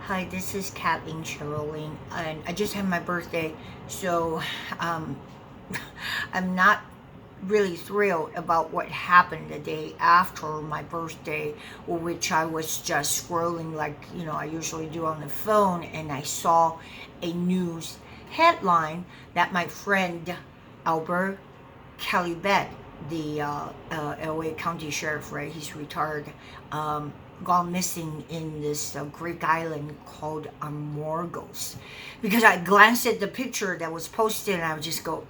Hi, this is Kathleen Sherling, and I just had my birthday, so um, I'm not really thrilled about what happened the day after my birthday, which I was just scrolling like I usually do on the phone, and I saw a news headline that my friend Albert Calibet, the LA County Sheriff, right? He's retired. Gone missing in this Greek island called Amorgos. Because I glanced at the picture that was posted and I would just go,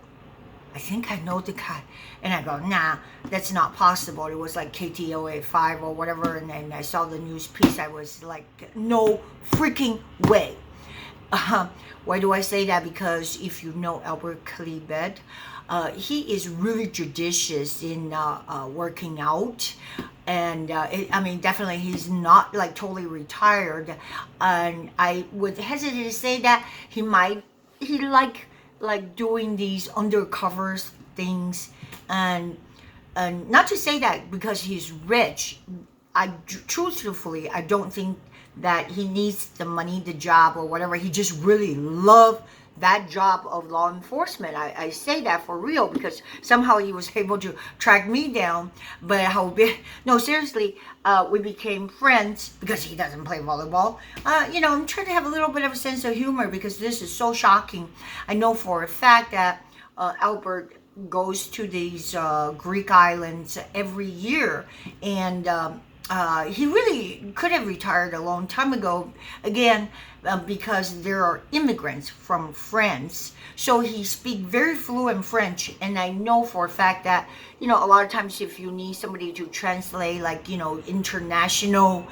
I think I know the guy. And I go, nah, that's not possible. It was like KTOA 5 or whatever. And then I saw the news piece. I was like, no freaking way. Why do I say that? Because if you know Albert Calibet, he is really judicious in working out. And definitely he's not like totally retired. And I would hesitate to say that he like doing these undercover things. And not to say that because he's rich. Truthfully, I don't think that he needs the money, the job, or whatever. He just really loved that job of law enforcement. I say that for real because somehow he was able to track me down. But no, seriously, we became friends because he doesn't play volleyball. I'm trying to have a little bit of a sense of humor because this is so shocking. I know for a fact that Albert goes to these Greek islands every year, and he really could have retired a long time ago, again, because there are immigrants from France. So he speaks very fluent French, and I know for a fact that, a lot of times if you need somebody to translate, like, international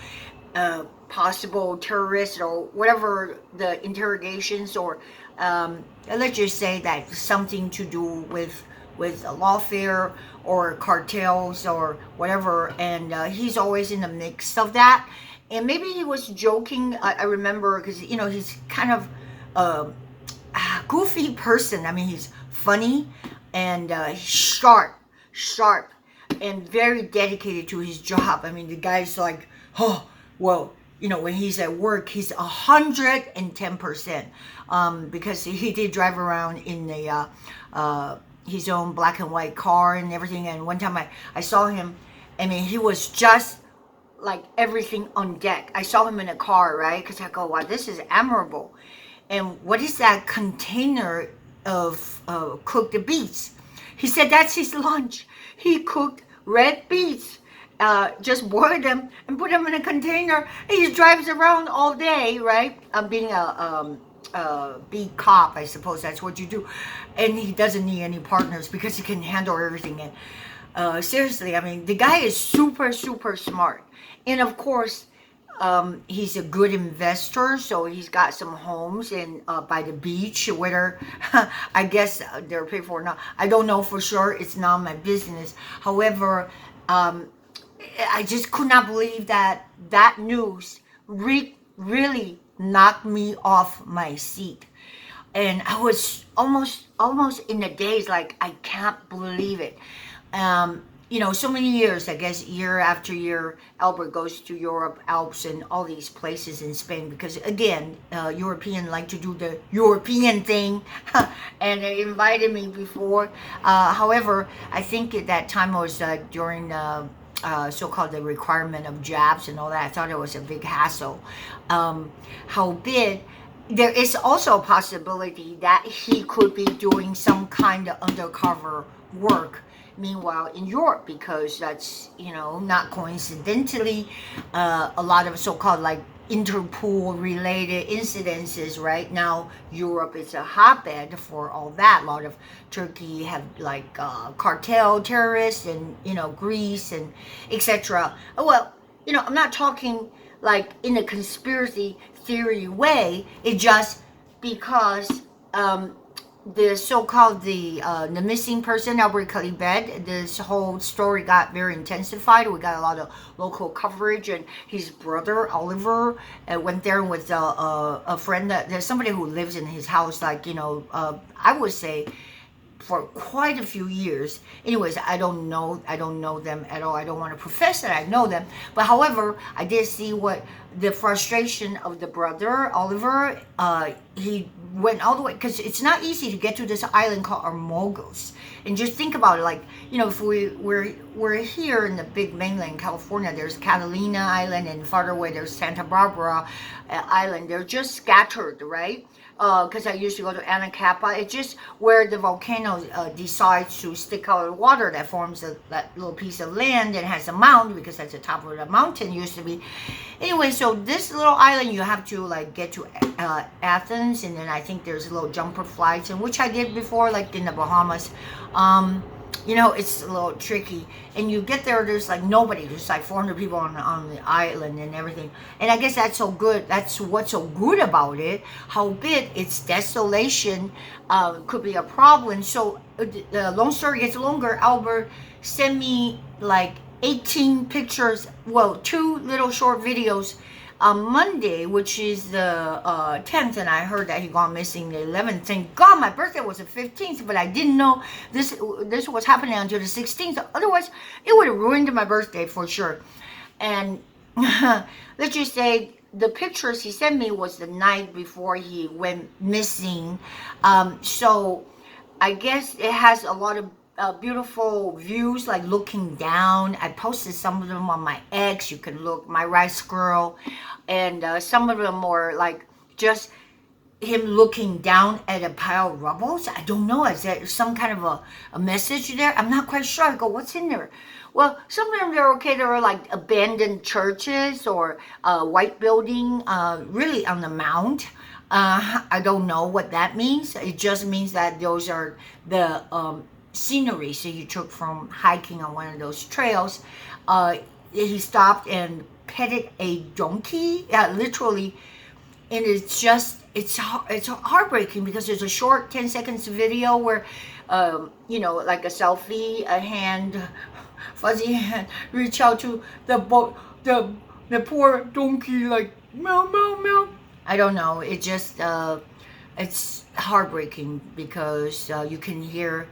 possible terrorists or whatever the interrogations, or let's just say that something to do with lawfare or cartels or whatever, and he's always in the mix of that. And maybe he was joking. I remember because he's kind of a goofy person. I mean, he's funny and sharp, and very dedicated to his job. I mean, the guy's like, oh, well, when he's at work, he's 110%. Because he did drive around in the his own black and white car and everything. And one time I saw him, I mean, he was just like everything on deck. I saw him in a car, right? Because I go, wow, this is admirable. And what is that container of cooked beets? He said that's his lunch. He cooked red beets, just boiled them and put them in a container. And he drives around all day, right? Being a beat cop, I suppose that's what you do. And he doesn't need any partners because he can handle everything. And seriously, I mean, the guy is super smart. And of course, he's a good investor, so he's got some homes in by the beach, whether I guess they're paid for or not. I don't know for sure. It's not my business. However, I just could not believe that news really knocked me off my seat. And I was almost in a daze, like, I can't believe it. So many years, I guess, year after year, Albert goes to Europe, Alps, and all these places in Spain because, again, European like to do the European thing, and they invited me before. However, I think at that time was during so-called the requirement of jabs and all that. I thought it was a big hassle. Howbeit, there is also a possibility that he could be doing some kind of undercover work meanwhile in Europe, because that's not coincidentally a lot of so-called like Interpol related incidences right now. Europe is a hotbed for all that. A lot of Turkey have like cartel terrorists, and Greece and etc. Well, I'm not talking like in a conspiracy theory way. It just because the so-called the missing person, Albert Calibet, this whole story got very intensified. We got a lot of local coverage, and his brother Oliver went there with a friend. There's somebody who lives in his house, like I would say for quite a few years. Anyways, I don't know them at all. I don't want to profess that I know them, but however, I did see what the frustration of the brother Oliver, he went all the way, because it's not easy to get to this island called Armagos. And just think about it, like, if we're here in the big mainland California, there's Catalina Island, and farther away there's Santa Barbara Island. They're just scattered, right? Because I used to go to Anacapa. It's just where the volcano decides to stick out of the water that forms that little piece of land and has a mound, because that's the top of the mountain used to be. Anyway, so this little island, you have to like get to Athens, and then I think there's little jumper flights, and which I did before, like in the Bahamas. It's a little tricky, and you get there's like nobody, there's like 400 people on the island and everything, and I guess that's so good. That's what's so good about it. Howbeit, its desolation could be a problem. So the long story gets longer. Albert sent me like 18 pictures, well, 2 little short videos on Monday, which is the 10th, and I heard that he gone missing the 11th. Thank God my birthday was the 15th, but I didn't know this was happening until the 16th. Otherwise, it would have ruined my birthday for sure. And let's just say the pictures he sent me was the night before he went missing. So I guess it has a lot of beautiful views, like looking down. I posted some of them on my ex. You can look, my rice girl, and some of them were like just him looking down at a pile of rubbles. I don't know, is there some kind of a message there? I'm not quite sure. I go, what's in there? Well, some of them, they're okay. There were like abandoned churches or a white building really on the mount. I don't know what that means. It just means that those are the scenery, so you took from hiking on one of those trails. He stopped and petted a donkey, literally, and it's heartbreaking, because there's a short 10 seconds video where like a selfie, a hand, fuzzy hand, reach out to the poor donkey, like meow meow meow. I don't know, it just it's heartbreaking, because you can hear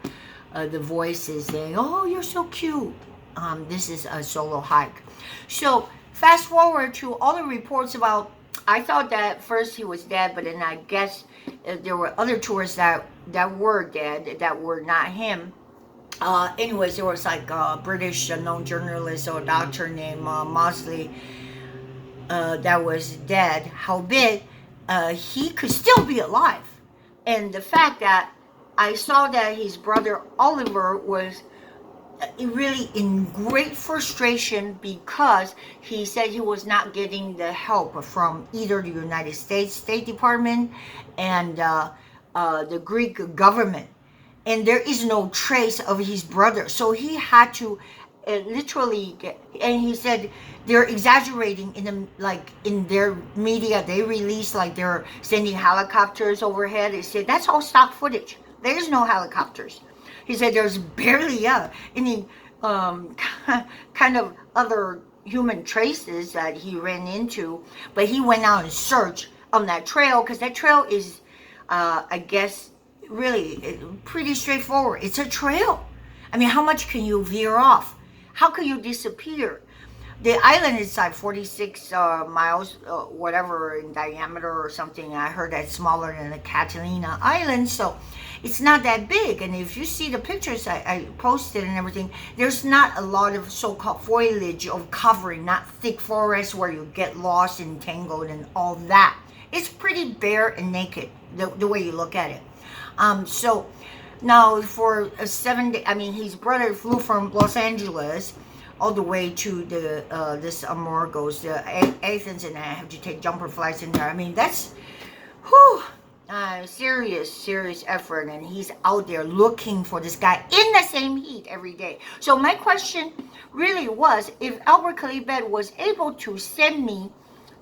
the voices saying, "Oh, you're so cute." This is a solo hike. So fast forward to all the reports about. I thought that first he was dead, but then I guess there were other tourists that were dead, that were not him. Anyways, there was like a British known journalist or a doctor named Mosley that was dead. Howbeit, he could still be alive, and the fact that I saw that his brother Oliver was really in great frustration, because he said he was not getting the help from either the United States State Department and the Greek government, and there is no trace of his brother. So he had to literally and he said they're exaggerating in their media. They released like they're sending helicopters overhead. They said that's all stock footage. There's no helicopters. He said there's barely any kind of other human traces that he ran into. But he went out and searched on that trail, because that trail is, I guess, really pretty straightforward. It's a trail. I mean, how much can you veer off? How can you disappear? The island is like 46 miles, whatever, in diameter or something. I heard that's smaller than the Catalina Island, so it's not that big. And if you see the pictures I posted and everything, there's not a lot of so-called foliage of covering, not thick forest where you get lost and tangled and all that. It's pretty bare and naked, the way you look at it. So now for a 7 day, I mean, his brother flew from Los Angeles all the way to the this Amorgos, the Athens, and I have to take jumper flights in there. I mean, that's serious effort, and he's out there looking for this guy in the same heat every day. So my question really was, if Albert Calibet was able to send me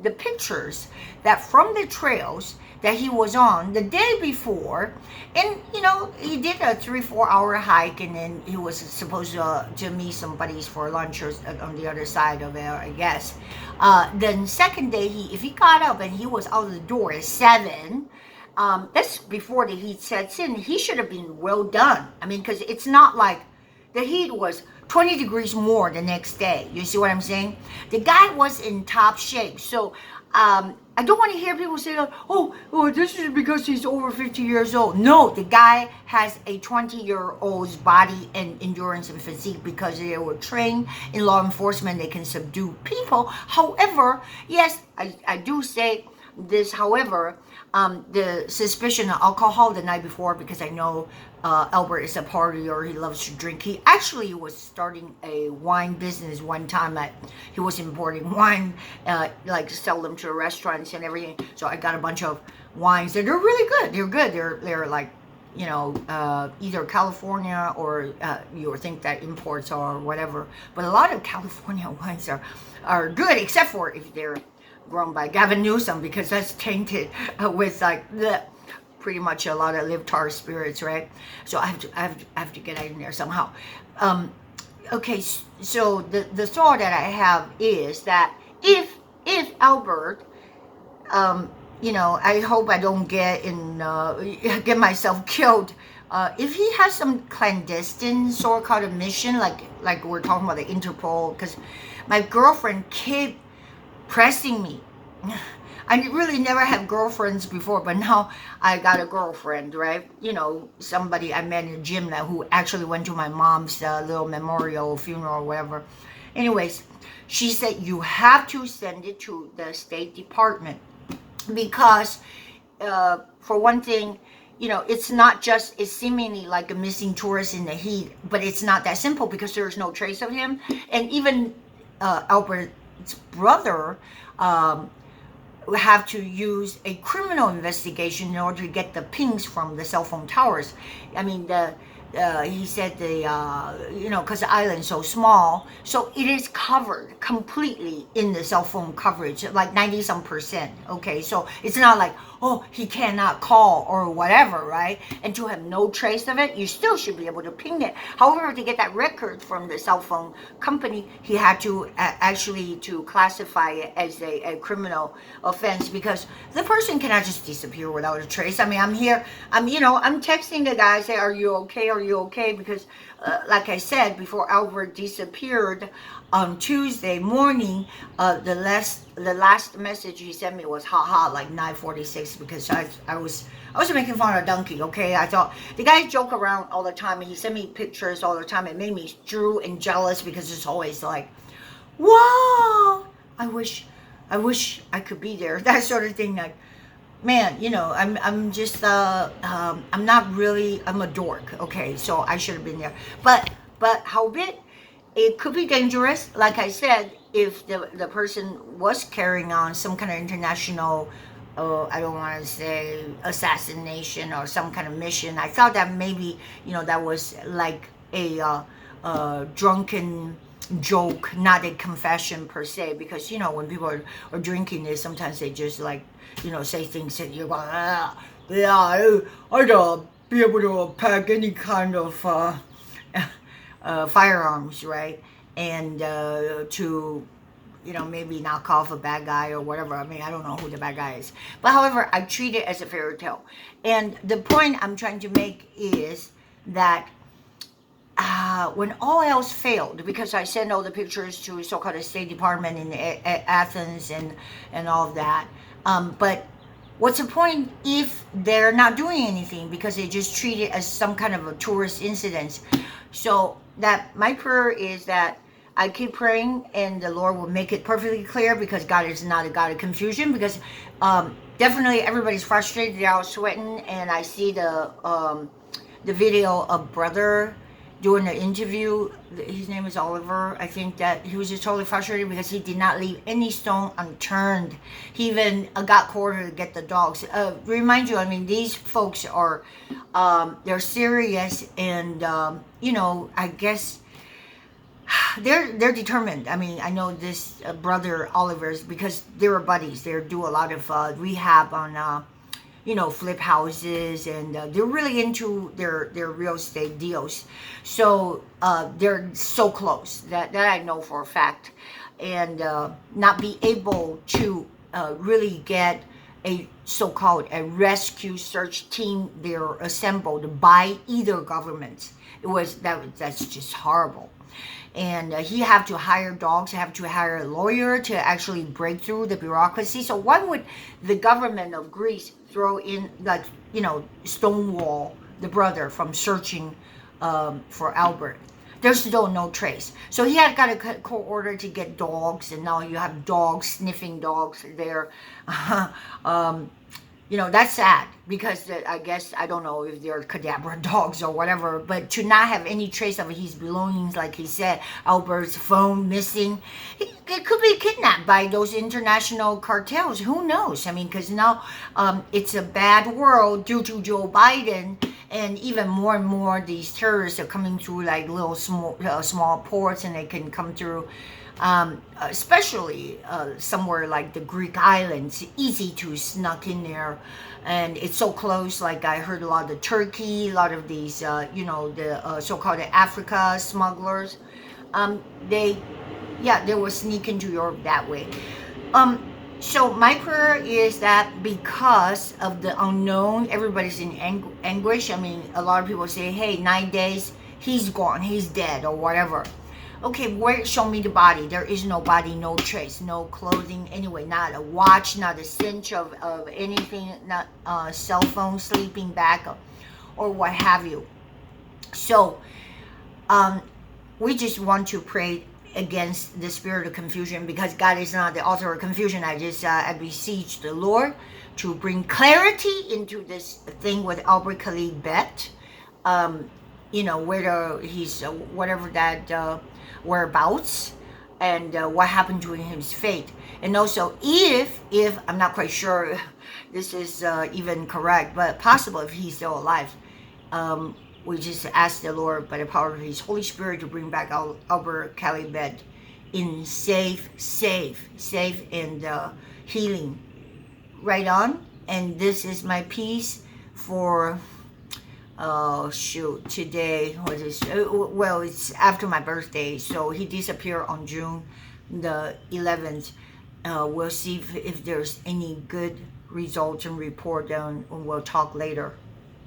the pictures that from the trails that he was on the day before, and he did a 3-4 hour hike, and then he was supposed to meet some buddies for lunch or on the other side of there, I guess. Then second day, if he got up and he was out of the door at 7, that's before the heat sets in, he should have been well done. I mean, because it's not like the heat was 20 degrees more the next day. You see what I'm saying? The guy was in top shape. So I don't want to hear people say, oh, this is because he's over 50 years old. No, the guy has a 20-year-old's body and endurance and physique because they were trained in law enforcement. They can subdue people. However, yes, I do say this, however, the suspicion of alcohol the night before, because I know Albert is a partier, he loves to drink. He actually was starting a wine business one time. He was importing wine, like to sell them to the restaurants and everything. So I got a bunch of wines, and they're really good. They're good. They're like, you know, either California or you would think that imports or whatever. But a lot of California wines are good, except for if they're grown by Gavin Newsom, because that's tainted with like pretty much a lot of live-tar spirits, right? So I have to get in there somehow. Okay, so the thought that I have is that if Albert, you know, I hope I don't get myself killed. If he has some clandestine so-called mission, like we're talking about the Interpol, because my girlfriend kept pressing me. I really never had girlfriends before, but now I got a girlfriend, right? You know, somebody I met in the gym now who actually went to my mom's little memorial funeral or whatever. Anyways, she said you have to send it to the State Department because, for one thing, you know, it's seemingly like a missing tourist in the heat, but it's not that simple because there's no trace of him. And even Albert's brother have to use a criminal investigation in order to get the pings from the cell phone towers. I mean, he said you know, because the island's so small, so it is covered completely in the cell phone coverage, like 90-some%. Okay, so it's not like, oh, he cannot call or whatever, right? And to have no trace of it, you still should be able to ping it. However, to get that record from the cell phone company, he had to actually to classify it as a criminal offense, because the person cannot just disappear without a trace. I mean, I'm here, I'm texting the guy, say, are you okay? Are you okay? Because like I said, before Albert disappeared on Tuesday morning, the last message he sent me was haha, like 9:46, because I was making fun of Donkey. Okay, I thought the guys joke around all the time, and he sent me pictures all the time. It made me drew and jealous because it's always like, wow, I wish I could be there, that sort of thing. Like, man, you know, I'm just I'm not really, I'm a dork. Okay, so I should have been there, but howbeit it could be dangerous. Like I said, if the person was carrying on some kind of international, I don't want to say assassination or some kind of mission. I thought that maybe, you know, that was like a drunken joke, not a confession per se, because, you know, when people are drinking this, sometimes they just like, you know, say things that you're going, yeah, I gotta be able to pack any kind of firearms, right? And to, you know, maybe knock off a bad guy or whatever. I mean, I don't know who the bad guy is. But however, I treat it as a fairy tale. And the point I'm trying to make is that when all else failed, because I sent all the pictures to so-called State Department in Athens and all of that, but what's the point if they're not doing anything because they just treat it as some kind of a tourist incident? So that my prayer is that I keep praying and the Lord will make it perfectly clear, because God is not a God of confusion, because definitely everybody's frustrated, they're all sweating, and I see the video of brother doing the interview. His name is Oliver. I think that he was just totally frustrated because he did not leave any stone unturned. He even got quartered to get the dogs. Remind you, I mean, these folks are, they're serious, and you know, I guess they're determined. I mean, I know this brother Oliver's, because they were buddies. They do a lot of rehab on you know, flip houses, and they're really into their real estate deals. So they're so close that I know for a fact, and not be able to really get a so-called a rescue search team they're assembled by either government. That's just horrible. And he have to hire dogs, have to hire a lawyer to actually break through the bureaucracy. So why would the government of Greece throw in, like, stonewall the brother from searching for Albert? There's still no trace. So he had got a court order to get dogs, and now you have dogs, sniffing dogs there. That's sad because I guess, I don't know if they're cadaver dogs or whatever, but to not have any trace of his belongings, like he said, Albert's phone missing, it could be kidnapped by those international cartels. Who knows? I mean, because now it's a bad world due to Joe Biden, and even more and more these terrorists are coming through like little small ports, and they can come through. Especially somewhere like the Greek islands, easy to snuck in there, and it's so close. Like I heard a lot of Turkey, a lot of these, the so-called Africa smugglers. They will sneak into Europe that way. So my prayer is that because of the unknown, everybody's in anguish. I mean, a lot of people say, "Hey, 9 days, he's gone, he's dead," or whatever. Okay, show me the body. There is no body, no trace, no clothing anyway, not a watch, not a cinch of anything, not a cell phone, sleeping bag, or what have you. So we just want to pray against the spirit of confusion, because God is not the author of confusion. I beseech the Lord to bring clarity into this thing with Albert Calibet. Whether he's whatever that whereabouts, and what happened to his fate. And also, if I'm not quite sure this is even correct, but possible if he's still alive, we just ask the Lord by the power of his Holy Spirit to bring back Albert Calibet in safe and healing. Right on. And this is my piece for today, it's after my birthday, so he disappeared on June the 11th. We'll see if there's any good results and report, and we'll talk later.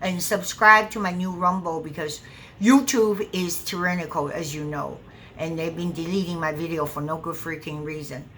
And subscribe to my new Rumble, because YouTube is tyrannical, as you know, and they've been deleting my video for no good freaking reason.